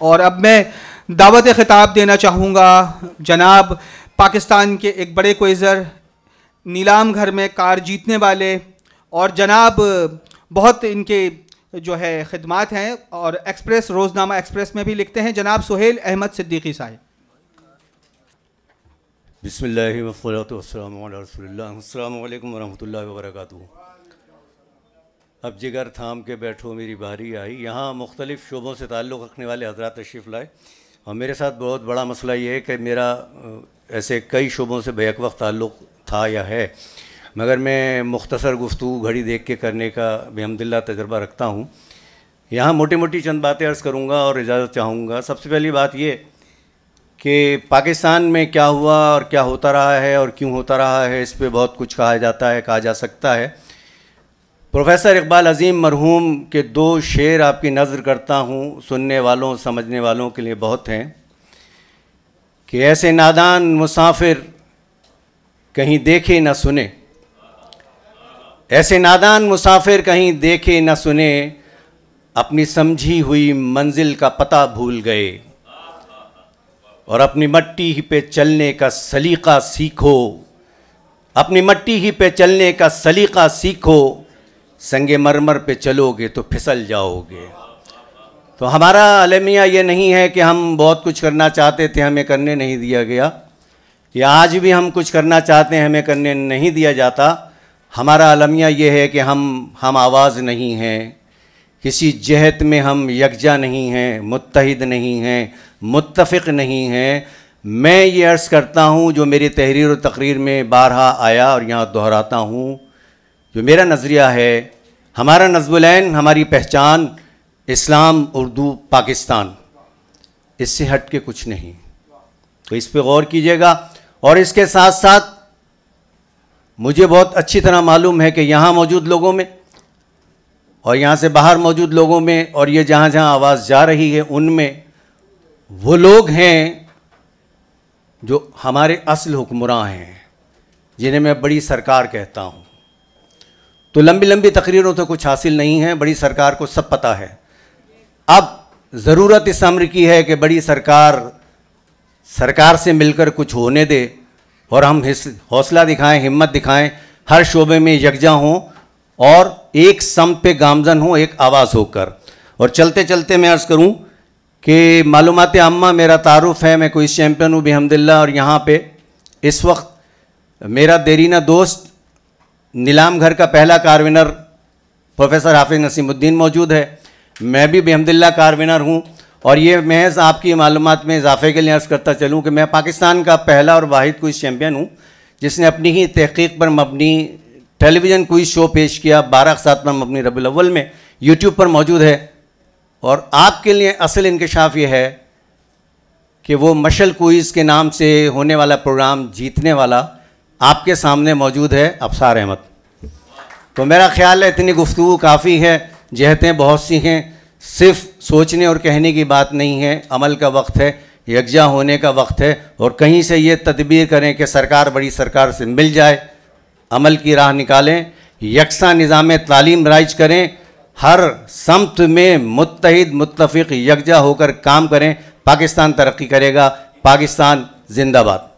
और अब मैं दावत ख़िताब देना चाहूँगा जनाब पाकिस्तान के एक बड़े क्विज़र, नीलाम घर में कार जीतने वाले, और जनाब बहुत इनके जो है ख़िदमात हैं और एक्सप्रेस, रोज़नामा एक्सप्रेस में भी लिखते हैं, जनाब सुहेल अहमद सिद्दीकी साहिब। बिस्मिल्लाहि वस्सलातु वस्सलामु अला रसूलिल्लाह। अस्सलामु अलैकुम वरहमतुल्लाहि वबरकातुहू। अब जिगर थाम के बैठो मेरी बारी आई। यहाँ मुख्तलिफ़ शोबों से ताल्लुक़ रखने वाले हज़रात तशरीफ़ लाए, और मेरे साथ बहुत बड़ा मसला ये है कि मेरा ऐसे कई शोबों से बैक वक्त ताल्लुक़ था या है, मगर मैं मुख्तसर गुफ्तगू घड़ी देख के करने का बिहम्दिल्लाह तजर्बा रखता हूँ। यहाँ मोटी मोटी चंद बातें अर्ज़ करूँगा और इजाज़त चाहूँगा। सबसे पहली बात ये कि पाकिस्तान में क्या हुआ और क्या होता रहा है और क्यों होता रहा है, इस पर बहुत कुछ कहा जाता है, कहा जा सकता है। प्रोफेसर इकबाल अज़ीम मरहूम के दो शेर आपकी नज़र करता हूँ, सुनने वालों समझने वालों के लिए बहुत हैं कि ऐसे नादान मुसाफिर कहीं देखे न सुने, ऐसे नादान मुसाफिर कहीं देखे न सुने, अपनी समझी हुई मंजिल का पता भूल गए, और अपनी मट्टी ही पे चलने का सलीक़ा सीखो, अपनी मट्टी ही पे चलने का सलीक़ा सीखो, संगे मरमर पे चलोगे तो फिसल जाओगे। तो हमारा अलमिया ये नहीं है कि हम बहुत कुछ करना चाहते थे, हमें करने नहीं दिया गया, या आज भी हम कुछ करना चाहते हैं, हमें करने नहीं दिया जाता। हमारा अलमिया ये है कि हम आवाज़ नहीं हैं, किसी जहत में हम यकजा नहीं हैं, मुत्तहिद नहीं हैं, मुत्तफ़िक़ नहीं हैं। मैं ये अर्ज़ करता हूँ जो मेरी तहरीर और तकरीर में बारहा आया और यहाँ दोहराता हूँ, जो मेरा नज़रिया है, हमारा नज़्मुल-ऐन, हमारी पहचान इस्लाम, उर्दू, पाकिस्तान, इससे हट के कुछ नहीं। तो इस पे गौर कीजिएगा। और इसके साथ साथ मुझे बहुत अच्छी तरह मालूम है कि यहाँ मौजूद लोगों में और यहाँ से बाहर मौजूद लोगों में और ये जहाँ जहाँ आवाज़ जा रही है उनमें वो लोग हैं जो हमारे असल हुक्मरान हैं, जिन्हें मैं बड़ी सरकार कहता हूँ। तो लंबी लंबी तकरीरों से कुछ हासिल नहीं है, बड़ी सरकार को सब पता है। अब ज़रूरत इस अम्र की है कि बड़ी सरकार से मिलकर कुछ होने दे और हम हौसला दिखाएं, हिम्मत दिखाएं, हर शोबे में यकजा हों और एक सम पे गामजन हों, एक आवाज़ होकर। और चलते चलते मैं अर्ज़ करूं कि मालूमात आम्मा मेरा तारुफ़ है, मैं क्विज़ चैम्पियन हूँ बिहम्दिल्लाह, और यहाँ पे इस वक्त मेरा देरीना दोस्त नीलाम घर का पहला कार विनर प्रोफेसर हाफिज़ नसीमुद्दीन मौजूद है। मैं भी बिहम्दिल्लाह कार विनर हूँ। और ये महज आपकी मालूमात में इजाफे के लिए अर्ज़ करता चलूँ कि मैं पाकिस्तान का पहला और वाहिद क्विज़ चैम्पियन हूँ जिसने अपनी ही तहक़ीक़ पर मबनी टेलीविज़न क्विज़ शो पेश किया। 12/7 पर मबनी रबीउल अव्वल में यूट्यूब पर मौजूद है। और आपके लिए असल इंकशाफ ये है कि वो मशल क्विज़ के नाम से होने वाला प्रोग्राम जीतने वाला आपके सामने मौजूद है, अफसार अहमद। तो मेरा ख्याल है इतनी गुफ्तगू काफ़ी है, जहतें बहुत सी हैं, सिर्फ सोचने और कहने की बात नहीं है, अमल का वक्त है, यकजा होने का वक्त है। और कहीं से ये तदबीर करें कि सरकार बड़ी सरकार से मिल जाए, अमल की राह निकालें, यकसा निज़ाम तालीम राइज करें, हर समत में मुत्तहिद मुत्तफ़िक़ यकजा होकर काम करें। पाकिस्तान तरक्की करेगा। पाकिस्तान जिंदाबाद।